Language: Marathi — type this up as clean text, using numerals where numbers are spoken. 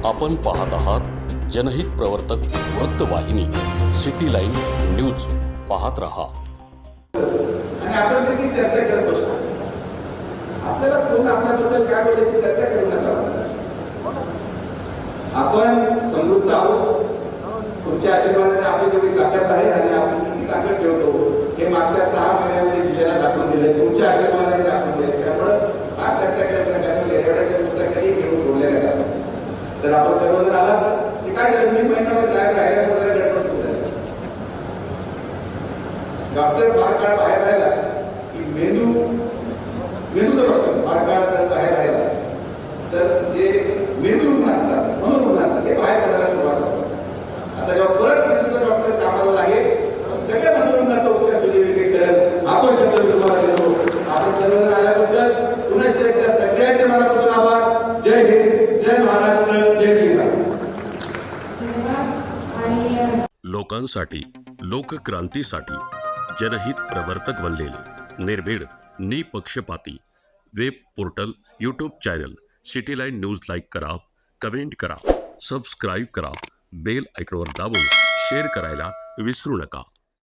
आपण पाहत आहात जनहित प्रवर्तक वृत्तवाहिनी सिटी लाईन न्यूज. पाहत रहा. आणि आपण त्याची चर्चा करत बसतो. आपल्याला कोण आपल्याबद्दल काय बोलायची चर्चा करू नका. आपण समृद्ध आहोत. तुमच्या आशीर्वादाने आपली तेवढी ताकद आहे आणि आपण किती ताकद ठेवतो हे मागच्या 6 महिन्यामध्ये जिल्ह्याला दाखवून दिले. तुमच्या आशीर्वादाने दाखवून दिले. त्यामुळे फार चर्चा करत नका. एवढ्याच्या पुस्तकाने खेळून सोडलेल्या जातात. तर आपण सर्वजण आलात ते काय झालं, मी महिनाभर गायब राहिल्यामुळे गडबड सुरू झाली. डॉक्टर फार काळ बाहेर राहिला की मेंदूचा डॉक्टर फार काळ जर बाहेर राहिला तर जे मेंदू रुग्ण असतात, मनोरुग्ण असतात, हे बाहेर पडायला सुरुवात होतात. आता जेव्हा परत मेंदूचा डॉक्टर कामाला लागेल तेव्हा सगळ्या मनोरुग्णाचा उपचार सुजयविखे करेल. आपण शब्द मी तुम्हाला देतो. आपण सर्वजण आल्याबद्दल पुन्हा एकदा सगळ्यांच्या मनापासून आभार. जय हिंद, जय महाराष्ट्र, जय श्रीराम. लोकांसाठी, लोकक्रांतीसाठी जनहित प्रवर्तक बनलेले, निर्भीड, निपक्षपाती web portal, YouTube channel city line news like करा, कमेंट करा, सबस्क्राईब करा, बेल आयकॉनवर दाबून शेअर करायला विसरू नका.